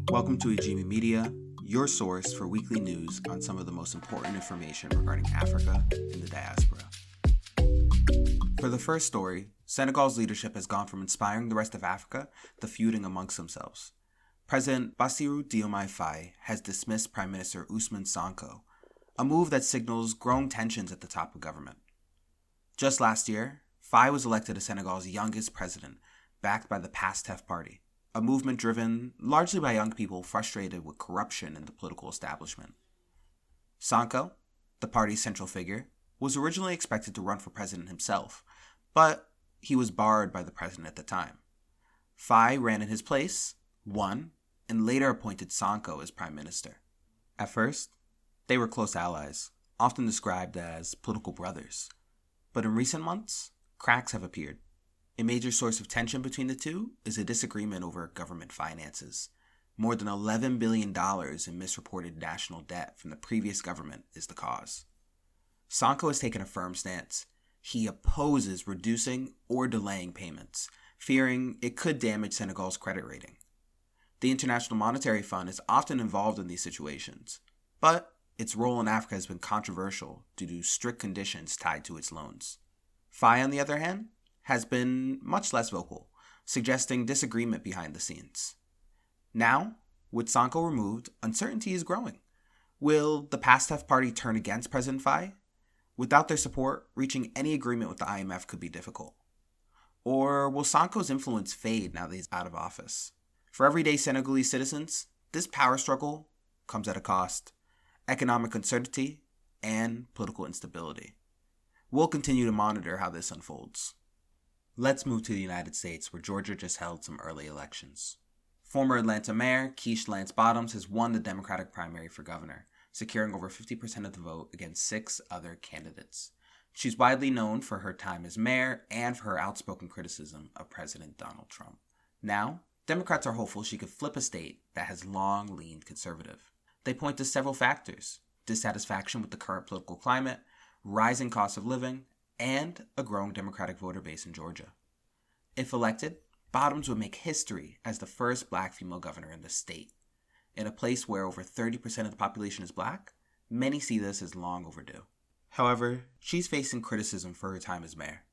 Welcome to Ejimi Media, your source for weekly news on some of the most important information regarding Africa and the diaspora. For the first story, Senegal's leadership has gone from inspiring the rest of Africa to feuding amongst themselves. President Bassirou Diomaye Faye has dismissed Prime Minister Ousmane Sonko, a move that signals growing tensions at the top of government. Just last year, Faye was elected as Senegal's youngest president, backed by the PASTEF party, a movement driven largely by young people frustrated with corruption in the political establishment. Sonko, the party's central figure, was originally expected to run for president himself, but he was barred by the president at the time. Faye ran in his place, won, and later appointed Sonko as prime minister. At first, they were close allies, often described as political brothers. But in recent months, cracks have appeared. A major source of tension between the two is a disagreement over government finances. More than $11 billion in misreported national debt from the previous government is the cause. Sonko has taken a firm stance. He opposes reducing or delaying payments, fearing it could damage Senegal's credit rating. The International Monetary Fund is often involved in these situations, but its role in Africa has been controversial due to strict conditions tied to its loans. Faye, on the other hand, has been much less vocal, suggesting disagreement behind the scenes. Now, with Sonko removed, uncertainty is growing. Will the PASTEF party turn against President Faye? Without their support, reaching any agreement with the IMF could be difficult. Or will Sonko's influence fade now that he's out of office? For everyday Senegalese citizens, this power struggle comes at a cost: economic uncertainty and political instability. We'll continue to monitor how this unfolds. Let's move to the United States, where Georgia just held some early elections. Former Atlanta Mayor Keisha Lance Bottoms has won the Democratic primary for governor, securing over 50% of the vote against 6 other candidates. She's widely known for her time as mayor and for her outspoken criticism of President Donald Trump. Now, Democrats are hopeful she could flip a state that has long leaned conservative. They point to several factors: dissatisfaction with the current political climate, rising cost of living, and a growing Democratic voter base in Georgia. If elected, Bottoms would make history as the first black female governor in the state. In a place where over 30% of the population is black, many see this as long overdue. However, she's facing criticism for her time as mayor.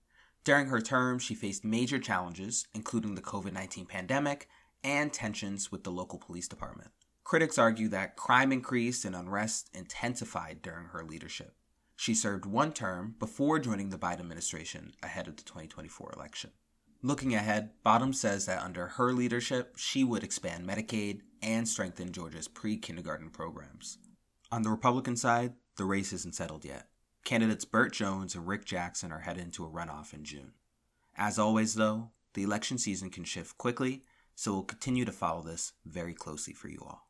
During her term, she faced major challenges, including the COVID-19 pandemic and tensions with the local police department. Critics argue that crime increased and unrest intensified during her leadership. She served one term before joining the Biden administration ahead of the 2024 election. Looking ahead, Bottoms says that under her leadership, she would expand Medicaid and strengthen Georgia's pre-kindergarten programs. On the Republican side, the race isn't settled yet. Candidates Burt Jones and Rick Jackson are headed into a runoff in June. As always, though, the election season can shift quickly, so we'll continue to follow this very closely for you all.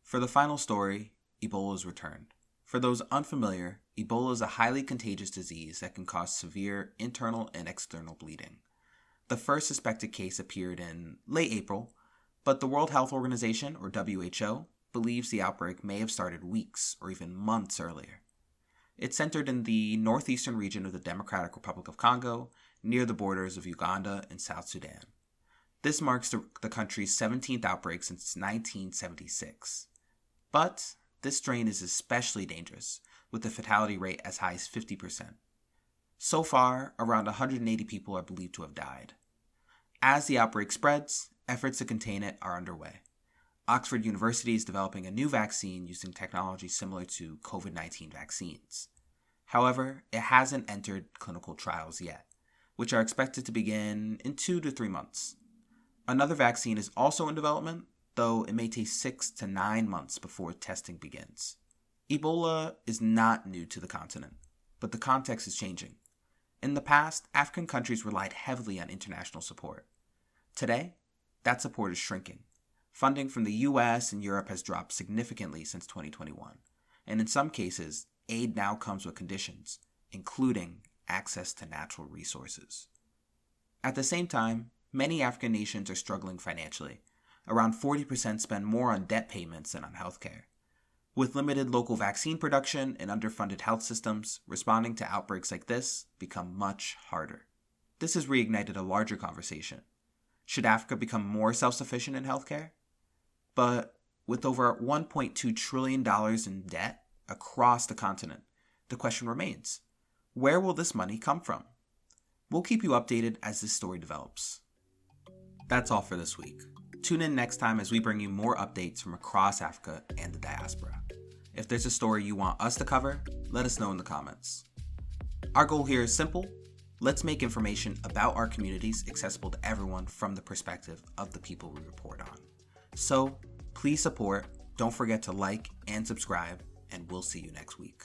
For the final story, Ebola's returned. For those unfamiliar, Ebola is a highly contagious disease that can cause severe internal and external bleeding. The first suspected case appeared in late April, but the World Health Organization, or WHO, believes the outbreak may have started weeks or even months earlier. It centered in the northeastern region of the Democratic Republic of Congo, near the borders of Uganda and South Sudan. This marks the country's 17th outbreak since 1976. But this strain is especially dangerous, with the fatality rate as high as 50%. So far, around 180 people are believed to have died. As the outbreak spreads, efforts to contain it are underway. Oxford University is developing a new vaccine using technology similar to COVID-19 vaccines. However, it hasn't entered clinical trials yet, which are expected to begin in 2 to 3 months. Another vaccine is also in development, though it may take 6 to 9 months before testing begins. Ebola is not new to the continent, but the context is changing. In the past, African countries relied heavily on international support. Today, that support is shrinking. Funding from the US and Europe has dropped significantly since 2021, and in some cases, aid now comes with conditions, including access to natural resources. At the same time, many African nations are struggling financially. Around 40% spend more on debt payments than on healthcare. With limited local vaccine production and underfunded health systems, responding to outbreaks like this become much harder. This has reignited a larger conversation. Should Africa become more self-sufficient in healthcare? But with over $1.2 trillion in debt across the continent, the question remains, where will this money come from? We'll keep you updated as this story develops. That's all for this week. Tune in next time as we bring you more updates from across Africa and the diaspora. If there's a story you want us to cover, let us know in the comments. Our goal here is simple. Let's make information about our communities accessible to everyone from the perspective of the people we report on. So please support, don't forget to like and subscribe, and we'll see you next week.